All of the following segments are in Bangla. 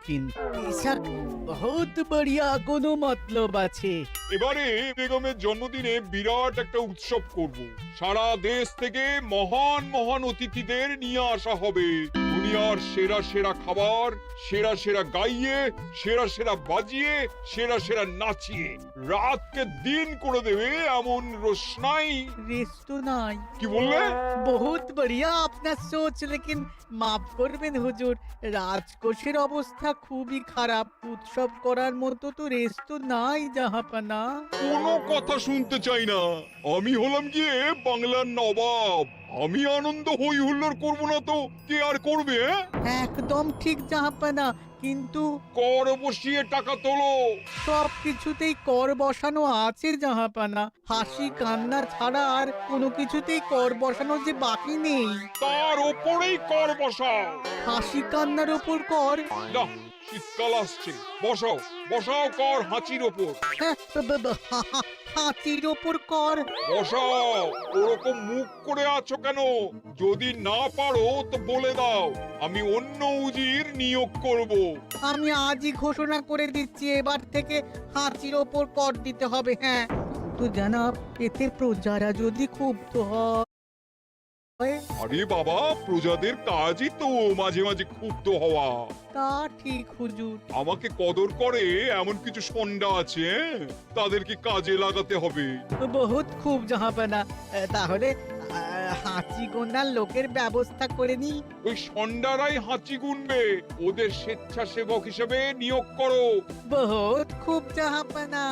लेकिन बेशक बहुत बढ़िया কোনো মতলব আছে। এবারে বেগমের জন্মদিনে বিরাট একটা উৎসব করব। সারা দেশ থেকে মহান মহান অতিথিদের নিয়ে আসা হবে। দুনিয়ার সেরা সেরা খাবার, সেরা সেরা গাইয়ে, সেরা সেরা বাজিয়ে, সেরা সেরা নাচিয়ে রাতকে দিন করে দেবে এমন রোশনাই। রেস্টো নাই। কি বললে? বহুত बढ़िया আপনার সোচ, लेकिन মাফ করবেন হুজুর, রাজকোষের অবস্থা খুবই খারাপ। উৎসব করার মতো তো রেস্টো নাই জাহাপানা। কোনো কথা শুনতে চাই না। আমি হলাম গিয়ে বাংলার নবাব। আমি আনন্দ হই হুল্লোড় করবো না তো কে আর করবে? একদম ঠিক জাহাপানা, কিন্তু কর বসিয়ে টাকা তোলো। সব কিছুতেই কর বসানো আছে জাহাপানা। হাসি কান্না ছাড়া আর কোনো কিছুতেই কর বসানো যে বাকি নেই। তার ওপরেই কর বসাও। হাসি কান্নার ওপর কর? না, শীতকাল আসছে, বসাও বসাও কর হাঁচির ওপর। হ্যাঁ, হাতির ওপর কর? বসাও। ওরকম মুখ করে আছো কেন? যদি না পারো তো বলে দাও, আমি অন্য উজির নিয়োগ করব। আমি আজই ঘোষণা করে দিচ্ছি, এবার থেকে হাতির ওপর কর দিতে হবে। হ্যাঁ, তো জানাব, এতে প্রজারা যদি ক্ষুব্ধ হয়? আরে বাবা, প্রজাদের কাজই তো মাঝে মাঝে ক্ষুব্ধ হওয়া। তা ঠিক হুজুর। আমাকে কদর করে এমন কিছু সন্ডা আছে, তাদেরকে কাজে লাগাতে হবে। বহুত খুব জাহাপানা। তাহলে হাঁচি গোনার লোকের ব্যবস্থা করে নি। ওই সন্ডারাই হাঁচি গুনবে। ওদের স্বেচ্ছাসেবক হিসেবে নিয়োগ করো। বহুত খুব জাহাপানা।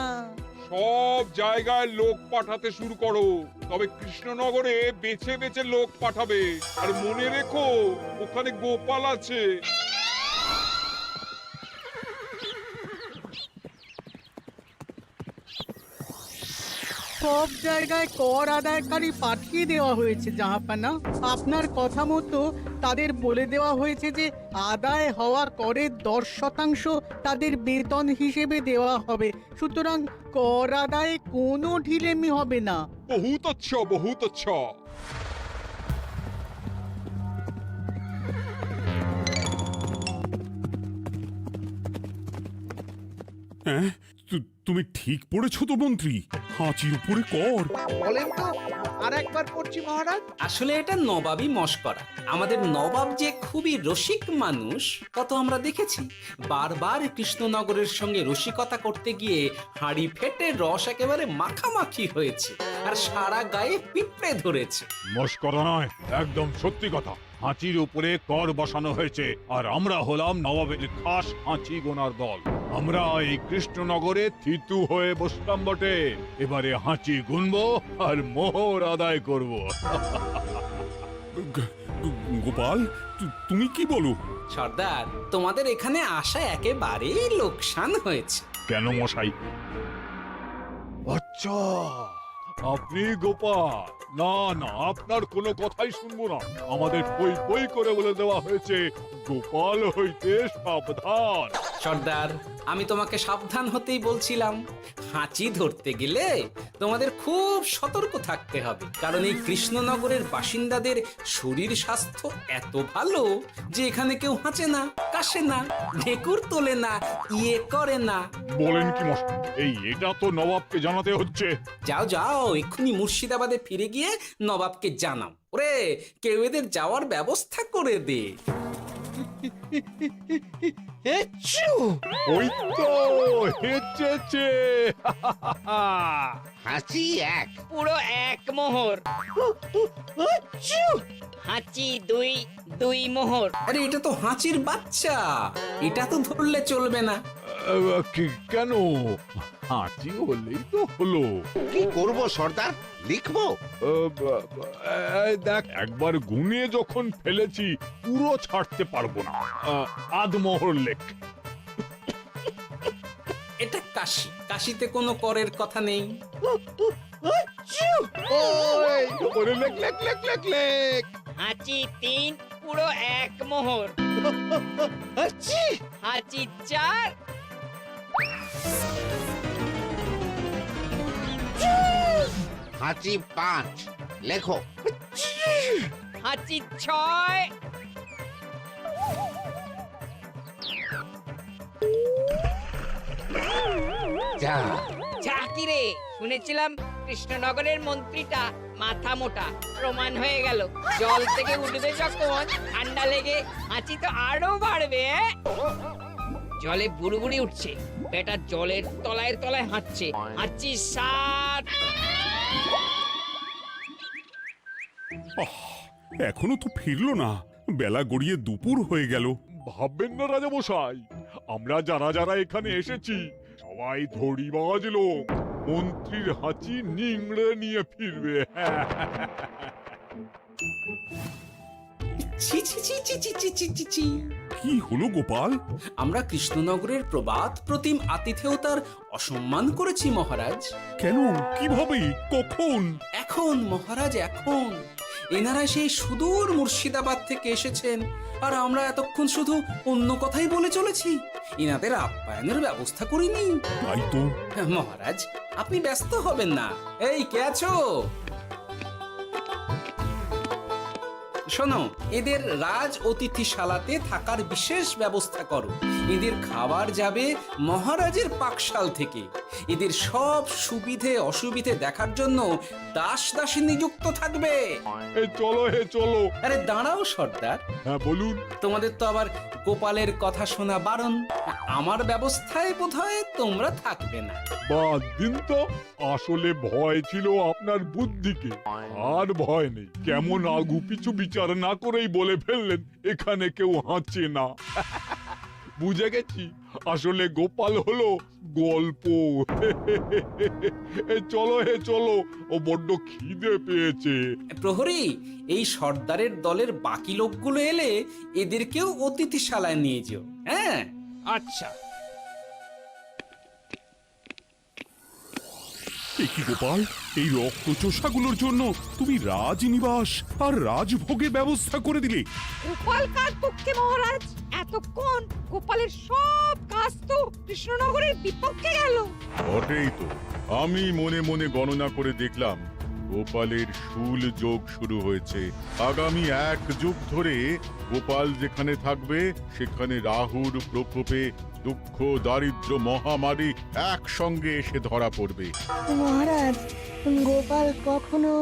সব জায়গায় লোক পাঠাতে শুরু করো, তবে কৃষ্ণনগরে বেছে বেছে লোক পাঠাবে। আর মনে রেখো, ওখানে গোপাল আছে। সব জায়গায় কর আদায়কারী পাঠিয়ে দেওয়া হয়েছে জাহাপানা। আপনার কথা মতো তাদের বলে দেওয়া হয়েছে যে আদায় হওয়া করের 10% তাদের বেতন হিসেবে দেওয়া হবে। সুতরাং কর আদায়ে কোনো ঢিলেমি হবে না। বহুত আচ্ছা, বহুত আচ্ছা। হ্যাঁ, তুমি ঠিক পড়েছো তো মন্ত্রী? হাঁচির উপরে কর? বলেন তো, আর একবার পড়ছি মহারাজ। আসলে এটা নবাবই মশকরা। আমাদের নবাব যে খুবই রসিক মানুষ তা তো আমরা দেখেছি। বারবার কৃষ্ণনগরের সঙ্গে রসিকতা করতে গিয়ে হাঁড়ি ফেটে রস একেবারে মাখামাখি হয়েছে, আর সারা গায়ে পিঁপড়ে ধরেছে। মস্করা নয়, একদম সত্যি কথা। হাঁচির উপরে কর বসানো হয়েছে, আর আমরা হলাম নবাবের খাস হাঁচি গোনার দল। আমরা এই কৃষ্ণনগরে থিতু হয়ে বসলাম বটে। এবারে হাঁচি গুনবো আর মোহর আদায় করব। গোপাল, তুমি কি বলো? সর্দার, তোমাদের এখানে আসা একেবারেই লোকসান হয়েছে। কেন মশাই? আচ্ছা, আপনি গোপাল? না না, আপনার কোনো কথাই শুনবো না। আমাদের বই বই করে বলে দেওয়া হয়েছে, গোপাল হইতে সাবধান। সর্দার, আমি তোমাকে সাবধান হতেই বলছিলাম। হাঁচি ধরতে গেলে তোমাদের খুব সতর্ক থাকতে হবে, কারণ এই কৃষ্ণনগরের বাসিন্দাদের শরীর স্বাস্থ্য এত ভালো যে এখানে কেউ হাঁচে না, কাশে না, ঢেকুর তোলে না, ইয়ে করে না। বলেন কি মশাই? এটা তো নবাবকে জানাতে হচ্ছে। যাও যাও, এক্ষুনি মুর্শিদাবাদে ফিরে গিয়ে নবাবকে জানাও। ওরে, কেউ এদের যাওয়ার ব্যবস্থা করে দে। ওই তো হেঁচেছে। হাঁচি এক, পুরো এক মোহর। হাঁচি দুই, দুই মোহর। আরে, এটা তো হাঁচির বাচ্চা, এটা তো ধরলে চলবে না। কেন? হাঁচি হলেই তো হলো। কি করব সর্দার, লিখবো? দেখ, একবার গুনে যখন ফেলেছি পুরো ছাড়তে পারবো না। আধমোহর লেখ। এটা কাশি, কাশিতে কোনো করের কথা নেই। ওরে লেখ লেখ লেখ লেখ লেখ। হাঁচি তিন, পুরো এক মোহর। হাঁচি চার, হাঁচি পাঁচ, লেখো। হাঁচি ছয়, যা ঝাঁকি রে, শুনেছিলাম কৃষ্ণনগরের মন্ত্রীটা মাথা মোটা, প্রমাণ হয়ে গেল। জল থেকে উঠবে যখন ঠান্ডা লেগে হাঁচি তো আরো বাড়বে। জলে বুড়ুবুড়ি উঠছে, বেটা জলের তলায় তলায় হাঁটছে, হাঁচি সাত। এখনো তো ফিরলো না, বেলা গড়িয়ে দুপুর হয়ে গেল। ভাববেন না রাজামশাই, আমরা যারা যারা এখানে এসেছি সবাই ধড়িবাজ লোক, মন্ত্রীর হাঁচি নিংড়ে নিয়ে ফিরবে। ছি ছি ছি ছি ছি ছি ছি ছি ছি। কি হলো গোপাল? আমরা কৃষ্ণনগরের প্রবাদ প্রতিম আতিথেয়তার অসম্মান করেছি মহারাজ। কেন? কিভাবে? কখন? এখন মহারাজ, এখন এনারা সেই সুদূর মুর্শিদাবাদ থেকে এসেছেন, আর আমরা এতক্ষণ শুধু অন্য কথাই বলে চলেছি, এনাদের আপ্যায়নের ব্যবস্থা করিনি। তাই তো। মহারাজ, আপনি ব্যস্ত হবেন না। এই কে আছো? শোনো, এদের রাজ অতিথিশালাতে থাকার বিশেষ ব্যবস্থা করো। এদের খাবার যাবে মহারাজের পাকশাল থেকে। এদের সব সুবিধে অসুবিধে দেখার জন্য দাস দাসী নিযুক্ত থাকবে। চলো হে চলো। আরে দাঁড়াও সর্দার, হ্যাঁ বলুন। তোমাদের তো আবার গোপালের কথা শোনা বারণ। আমার ব্যবস্থায় বোধহয় তোমরা থাকবে না। বাদ দিন তো, আসলে ভয় ছিল আপনার বুদ্ধিকে, আর ভয় নেই। কেমন আগু পিছু বিচার না করেই বলে ফেললেন এখানে কেউ হাঁচে না। বুঝে গেছি, আসলে গোপাল হলো গল্প। চলো হে চলো, ও বড্ড খিদে পেয়েছে। প্রহরী, এই সর্দারের দলের বাকি লোকগুলো এলে এদেরকেও অতিথিশালায় নিয়ে যেও। হ্যাঁ, আচ্ছা। এ কি গোপাল, এই রক্তচোষাগুলোর জন্য তুমি রাজনিবাস আর রাজভোগের ব্যবস্থা করে দিলে? গোপাল কার পক্ষে মহারাজ? এতক্ষণ গোপালের সব কাজ তো কৃষ্ণনগরের বিপক্ষে গেল। বটেই তো, আমি মনে মনে গণনা করে দেখলাম গোপালের শুল যোগ শুরু হয়েছে। আগামী 1 যুগ ধরে গোপাল যেখানে থাকবে সেখানে রাহুর প্রকোপে দুঃখ দারিদ্র মহামারী একসঙ্গে এসে ধরা পড়বে। মহারাজ, গোপাল কখনো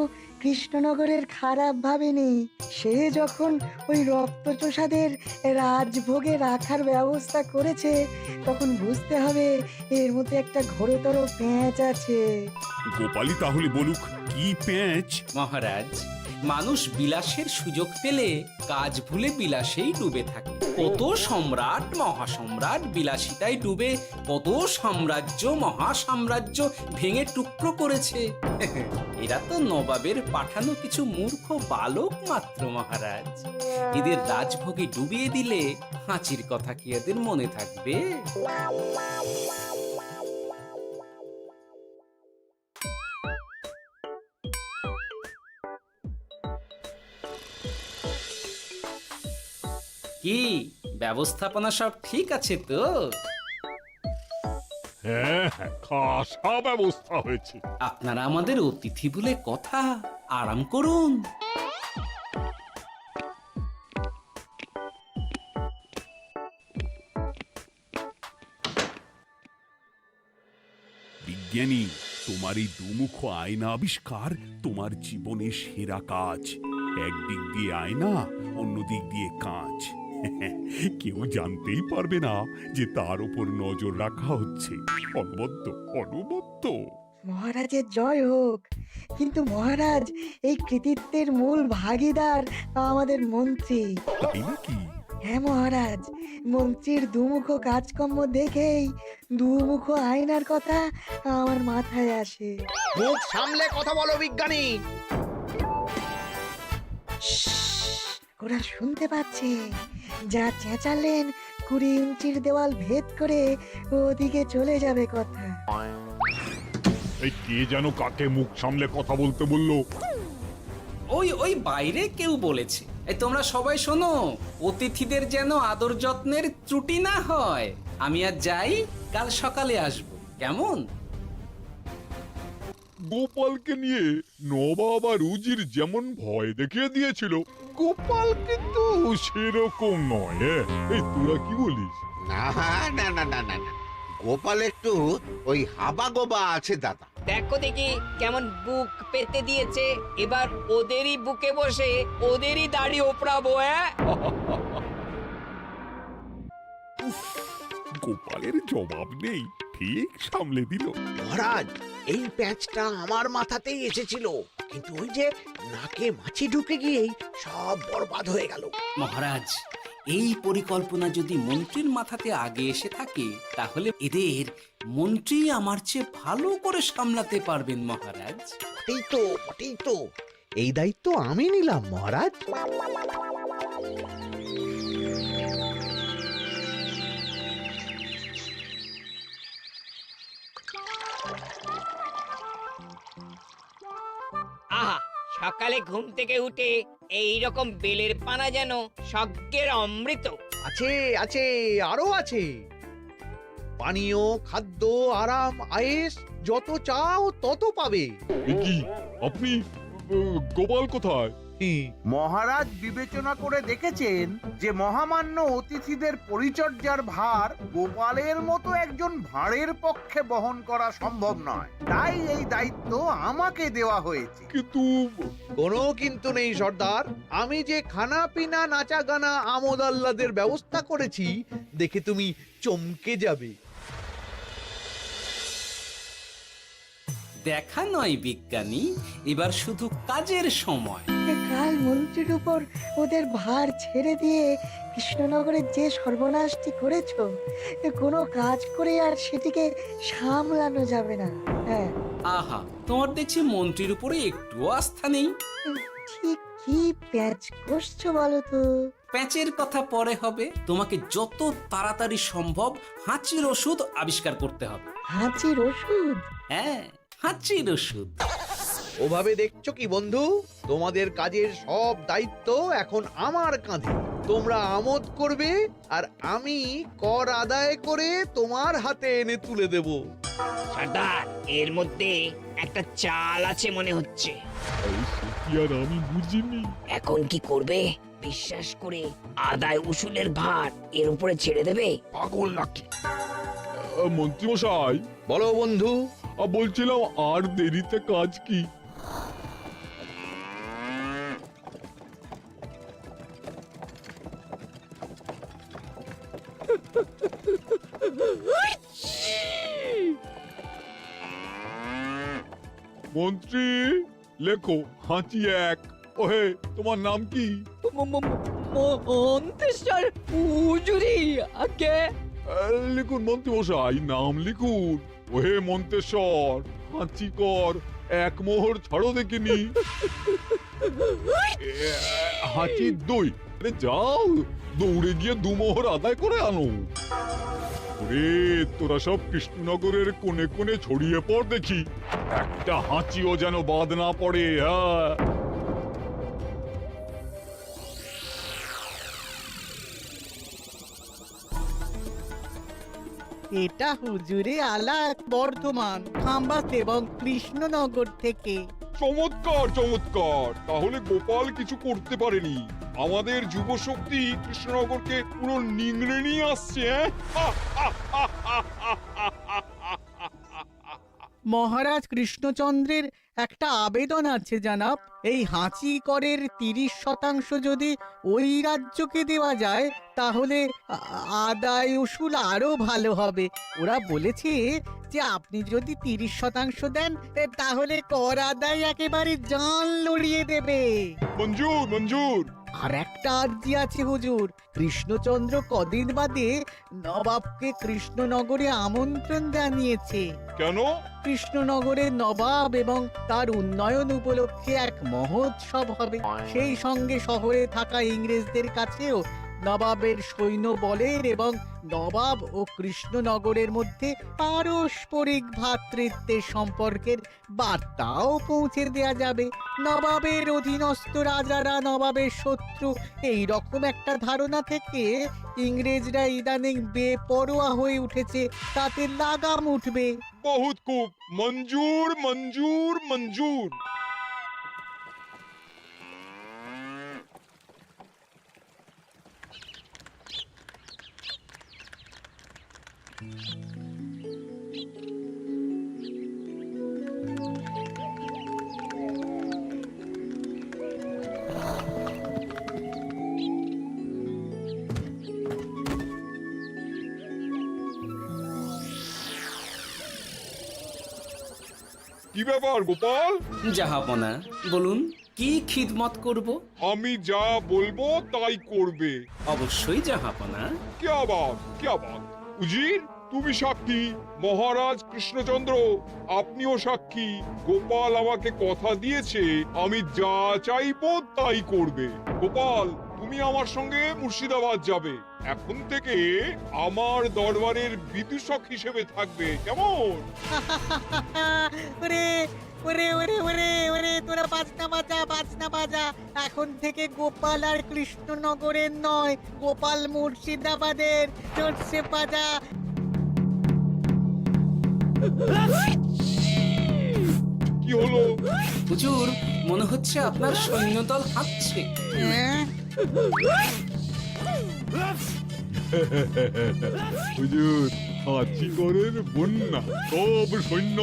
কৃষ্ণনগরের খারাপ ভাবেনি। সে যখন ওই রক্তচোষাদের রাজভোগে রাখার ব্যবস্থা করেছে, তখন বুঝতে হবে এর মধ্যে একটা ঘোরতর প্যাঁচ আছে। গোপালই তাহলে বলুক, কি প্যাঁচ? মহারাজ, মানুষ বিলাসের সুযোগ পেলে কাজ ভুলে বিলাসেই ডুবে থাকে। কত সম্রাট মহাসম্রাট বিলাসিতায় ডুবে কত সাম্রাজ্য মহাসাম্রাজ্য ভেঙে টুকরো করেছে। এরা তো নবাবের পাঠানো কিছু মূর্খ বালক মাত্র মহারাজ। এদের রাজভোগে ডুবিয়ে দিলে হাঁচির কথা কি এদের মনে থাকবে? কি ব্যবস্থাপনা সব ঠিক আছে তো? হ্যাঁ হ্যাঁ, খাসা ব্যবস্থা হয়েছে। আপনারা আমাদের অতিথি বলে কথা, আরাম করুন। বিজ্ঞানী, তোমার এই দুমুখ আয়না আবিষ্কার তোমার জীবনের সেরা কাজ। একদিক দিয়ে আয়না, অন্য দিক দিয়ে কাঁচ। কেউ জানতেই পারবে না যে তার উপর নজর রাখা হচ্ছে। অনবদ্য অনবদ্য। মহারাজের জয় হোক। কিন্তু মহারাজ, এই কৃতিত্বের মূল ভাগীদার আমাদের মন্ত্রী। তাই নাকি? হ্যাঁ মহারাজ, মন্ত্রীর দুমুখ কাজকর্ম দেখেই দুমুখ আয়নার কথা আমার মাথায় আসে। মুখ সামলে কথা বলো বিজ্ঞানী। ওরা শুনতে পাচ্ছে। যা চেঁচালেন 20 ইঞ্চির দেওয়াল ভেদ করে ওদিকে চলে যাবে কথা। এই কে যেন কাকে মুখ সামলে কথা বলতে বললো? ওই ওই বাইরে কেউ বলেছে। এই তোমরা সবাই শোনো, অতিথিদের যেন আদর যত্নের ত্রুটি না হয়। আমি আর যাই, কাল সকালে আসব, কেমন? গোপালকে নিয়ে নবাব আর উজির যেমন ভয় দেখিয়ে দিয়েছিল, গোপাল কিন্তু সেরকম নয়। এই তোরা কি বলিস? না না না না না না, গোপাল একটু ওই হাবা গোবা আছে দাদা। দেখো দেখি কেমন বুক পেতে দিয়েছে, এবার ওদেরই বুকে বসে ওদেরই দাড়ি ওপরাবো। গোপালের জবাব নেই, ঠিক সামলে দিল। মহারাজ, এই প্যাঁচটা আমার মাথাতেই এসেছিল, কিন্তু ওই যে নাকে মাছি ঢুকে গিয়েই সব বরবাদ হয়ে গেল। মহারাজ, এই পরিকল্পনা যদি মন্ত্রীর মাথাতে আগে এসে থাকে তাহলে এদের মন্ত্রী আমার চেয়ে ভালো করে সামলাতে পারবেন মহারাজ। বটেই তো, এই দায়িত্ব আমি নিলাম মহারাজ। আহা, সকালে ঘুম থেকে উঠে এই রকম বেলের পানা যেন স্বর্গের অমৃত। আছে আছে, আরো আছে। পানীয়, খাদ্য, আরাম, আয়েস, যত চাও তত পাবে। এ কি আপনি গোপাল কোথায়? মহারাজ বিবেচনা করে দেখেছেন যে মহামান্য অতিথিদের পরিচর্যার ভার গোপালের মতো একজন ভাঁড়ের পক্ষে বহন করা সম্ভব নয়, তাই এই দায়িত্ব আমাকে দেওয়া হয়েছে। কিন্তু কোনো কিন্তু নেই সর্দার, আমি যে খানা পিনা নাচা গানা আমোদ আহ্লাদের ব্যবস্থা করেছি দেখে তুমি চমকে যাবে। দেখা নয় বিজ্ঞানী, এবার শুধু কাজের সময়। কাল মন্ত্রীর উপর ওদের ভার ছেড়ে দিয়ে কৃষ্ণনগরের যে সর্বনাশটি করেছো, কোনো কাজ করে আর সেটিকে সামলানো যাবে না। হ্যাঁ, আহা, তোমার দেখছি মন্ত্রীর উপরে একটুও আস্থা নেই। ঠিক কি প্যাচ করছো বলো তো? প্যাচের কথা পরে হবে, তোমাকে যত তাড়াতাড়ি সম্ভব হাঁচির ওষুধ আবিষ্কার করতে হবে। হাঁচির ওষুধ? হ্যাঁ, হাঁচির ওষুধ। ওভাবে দেখছো কি বন্ধু, তোমাদের কাজের সব দায়িত্ব এখন আমার কাঁধে। তোমরা আমোদ করবে আর আমি কর আদায় করে তোমার হাতে এনে তুলে দেব। সর্দার, এর মধ্যে একটা চাল আছে মনে হচ্ছে। কি আর আমি বুঝিনি। এখন কি করবে? বিশ্বাস করে আদায় উসুলের ভার এর উপরে ছেড়ে দেবে? পাগল নাকি? মন্ত্রী মশাই, বলো বন্ধু। বলছিলাম আর দেরিতে কাজ কি? মন্ত্রী, লেখো হাঁচি এক। ওহে, তোমার নাম কি? মন্ত্রেশ্বর হুজুরি আগে। লিখুন মন্ত্রী মশাই, নাম লিখুন। ওহে মন্তেশ্বর, হাঁচি কর, এক মোহর ছাড়ো দেখিনি। হাঁচি দুই। আরে যাও, দৌড়ে গিয়ে দু মোহর আদায় করে আনো। ওরে, তোরা সব কৃষ্ণনগরের কোণে কোণে ছড়িয়ে পড় দেখি, একটা হাঁচিও যেন বাদ না পড়ে। হ্যাঁ, এটা হুজুরে আলাক বর্ধমান, খাম্বাস এবং কৃষ্ণনগর থেকে। চমৎকার চমৎকার। তাহলে গোপাল কিছু করতে পারেনি, আমাদের যুব শক্তি কৃষ্ণনগরকে পুরো নিংড়ে নিয়ে আসছে। মহারাজ কৃষ্ণচন্দ্রের একটা আবেদন আছে জানাব। এই হাঁচি করের 30% যদি ওই রাজ্যকে দেওয়া যায় তাহলে আদায় উসুল আরো ভালো হবে। ওরা বলেছে যে আপনি যদি 30% দেন তাহলে কর আদায় একেবারে জান লড়িয়ে দেবে। মঞ্জুর মঞ্জুর। আর একটা আর্জি আছে হুজুর, কৃষ্ণচন্দ্র কদিন বাদে নবাবকে কৃষ্ণনগরে আমন্ত্রণ জানিয়েছে। কেন? কৃষ্ণনগরের নবাব এবং তার উন্নয়ন উপলক্ষে এক মহোৎসব হবে। সেই সঙ্গে শহরে থাকা ইংরেজদের কাছেও নবাবের সৈন্য বলের এবং নবাব ও কৃষ্ণনগরের মধ্যে পারস্পরিক ভ্রাতৃত্বের সম্পর্কের বার্তাও পৌঁছে দেয়া যাবে। নবাবের অধীনস্থ রাজারা নবাবের শত্রু, এই রকম একটা ধারণা থেকে ইংরেজরা ইদানিং বেপরোয়া হয়ে উঠেছে, তাতে লাগাম উঠবে। বহুত খুব, মঞ্জুর মঞ্জুর মঞ্জুর। কি ব্যাপার গোপাল? জাহাপনা বলুন কি খিদমত করব? আমি যা বলবো তাই করবে। অবশ্যই জাহাপনা। কি আবাদ উজির, তুমি সাক্ষী, মহারাজ কৃষ্ণচন্দ্র আপনিও সাক্ষী। গোপাল আমাকে কথা দিয়েছে আমি যা চাইবো তাই করবে। গোপাল, তুমি আমার সঙ্গে মুর্শিদাবাদ যাবে। এখন থেকে আমার দরবারের বিদূষক হিসেবে থাকবে, কেমন? ওরে ওরে ওরে ওরে ওরে তোরা বাজনা বাজা। এখন থেকে গোপাল আর কৃষ্ণনগরের নয়, গোপাল মুর্শিদাবাদের। চলছে বাজা। কি হলো? হুজুর, মনে হচ্ছে আপনার সৈন্যদল হাঁটছে। হ্যাঁ? হুজুর, হাঁচিগড়ের বন্যা সব সৈন্য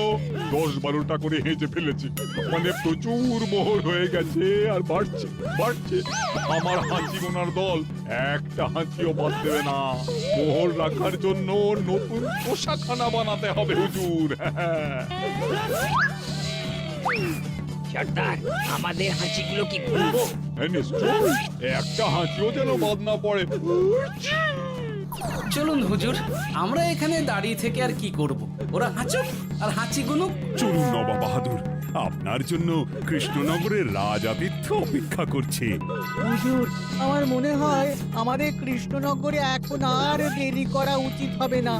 10-12টা করে হেঁচে ফেলেছে। মানে প্রচুর মোহর হয়ে গেছে আর বাড়ছে। আমার হাঁচি গোনার দল একটা হাঁচিও বাদ দেবে না। মোহর রাখার জন্য নতুন পোশাকখানা বানাতে হবে হুজুর। সর্দার, আমাদের হাঁচিগুলো কি খুলবো? হ্যাঁ, নিশ্চয়, একটা হাঁচিও যেন বাদ না পড়ে। চলুন হুজুর, আমরা এখানে দাঁড়িয়ে থেকে আর কি করব? ওরা হাঁচুক আর হাঁচি গুনুক। চলুন নবাব বাহাদুর, আপনার জন্য কৃষ্ণনগরের রাজাতীর্থ অপেক্ষা করছে। হুজুর, আমার মনে হয় আমাদের কৃষ্ণনগরে এখন আর দেরি করা উচিত হবে না।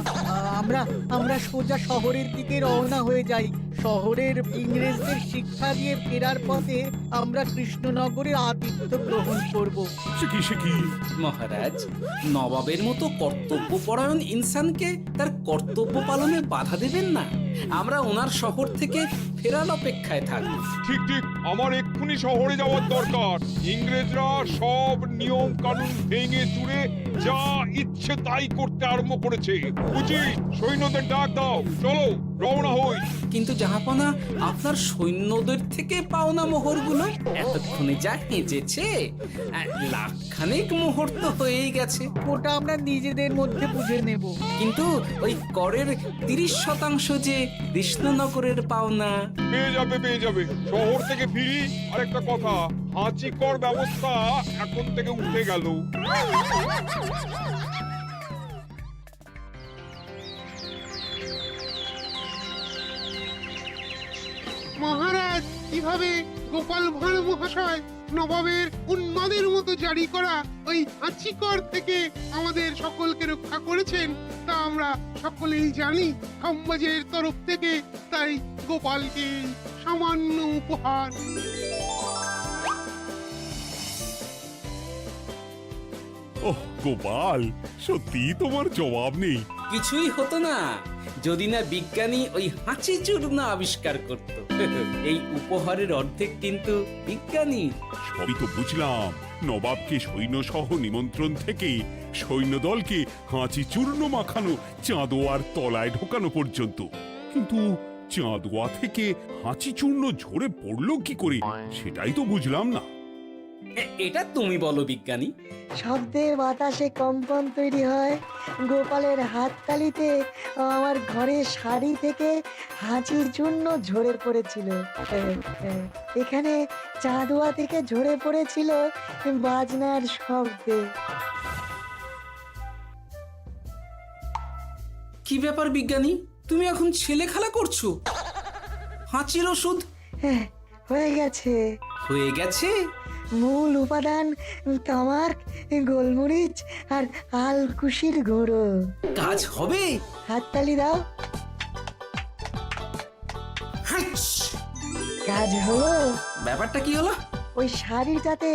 আমরা সোজা শহরের দিকে রওনা হয়ে যাই। শহরের ইংরেজদের শিক্ষা দিয়ে ফেরার পথে আমরা কৃষ্ণনগরের আতিথ্য গ্রহণ করব। সে কি? মহারাজ, নবাবের মতো কর্তব্যপরায়ণ ইনসানকে তার কর্তব্য পালনে বাধা দেবেন না। আমরা ওনার শহর থেকে ফেরার অপেক্ষায় থাকব। ঠিক, আমার এক্ষুনি শহরে যাওয়ার দরকার। ইংরেজরা সব নিয়ম কানুন ভেঙে চুরে যা ইচ্ছে তাই করতে আরম্ভ করেছে। উচিত সৈন্যদের ডাক দাও, চলো রওনা হই। কিন্তু জাহাপনা, আপনার সৈন্যদের থেকে পাওনা মোহরগুলো এতক্ষণে যা হেঁচেছে, লাখখানেক মোহর তো হয়েই গেছে। ওটা আমরা নিজেদের মধ্যে বুঝে নেব। কিন্তু ওই করের 30% যে কৃষ্ণনগরের পাওনা। পেয়ে যাবে। শহর থেকে ফিরি। আরেকটা কথা, হাঁচি কর ব্যবস্থা এখন থেকে উঠে গেল। মহারাজ, কিভাবে গোপাল ভাঁড় মহাশয় নবাবের উন্মাদের মতো জারি করা ওই হাঁচিকর থেকে আমাদের সকলকে রক্ষা করেছেন তা আমরা সকলেই জানি। খাম্বাজের তরফ থেকে তাই গোপালকে সামান্য উপহার। ওহ গোপাল, সত্যি তোমার জবাব নেই। কিছুই হতো না যদি না বিজ্ঞানী ওই হাঁচি চূর্ণ আবিষ্কার করত। এই উপহারের অর্ধেক কিন্তু বিজ্ঞানী। সবই তো বুঝলাম, নবাবকে সৈন্য সহ নিমন্ত্রণ থেকে সৈন্যদলকে হাঁচি চূর্ণ মাখানো, চাঁদোয়ার তলায় ঢোকানো পর্যন্ত। কিন্তু চাঁদোয়া থেকে হাঁচি চূর্ণ ঝরে পড়লো কি করে, সেটাই তো বুঝলাম না। এটা তুমি বলো বিজ্ঞানী। শব্দে বাতাসে কম্পন তৈরি হয়। গোপালের হাততালিতে আমার ঘরের শাড়ি থেকে হাঁচির জন্য ঝরে পড়েছিল। এখানে চাঁদোয়া থেকে ঝরে পড়েছিল বাজনার শব্দে। কি ব্যাপার বিজ্ঞানী, তুমি এখন ছেলে খেলা করছো? হাঁচির ওষুধ হয়ে গেছে। মূল উপাদান তামাক, গোলমরিচ আর আলকুশির গুঁড়ো। কাজ হবে? হাততালি দাও। কাজ হলো। ব্যাপারটা কি হলো? ওই শাড়িটাতে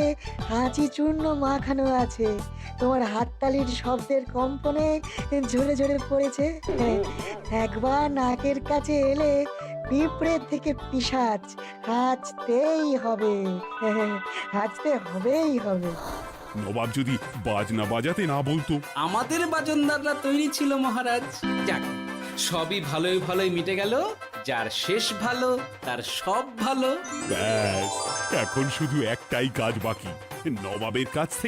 হাঁচি চূর্ণ মাখানো আছে। তোমার হাততালির শব্দের কম্পনে ঝরে ঝরে পড়েছে। একবার নাকের কাছে এলে পিঁপড়ের থেকে পিশাচ হাঁচতেই হবে। নবাব যদি বাজনা বাজাতে না বলতো। আমাদের বাজনদাররা তৈরি ছিল মহারাজ। যাক, সবই ভালোই মিটে গেল। যার শেষ ভালো তার সব ভালো। ব্যাস, এখন শুধু একটাই কাজ বাকি, নবাবের কাছ থেকে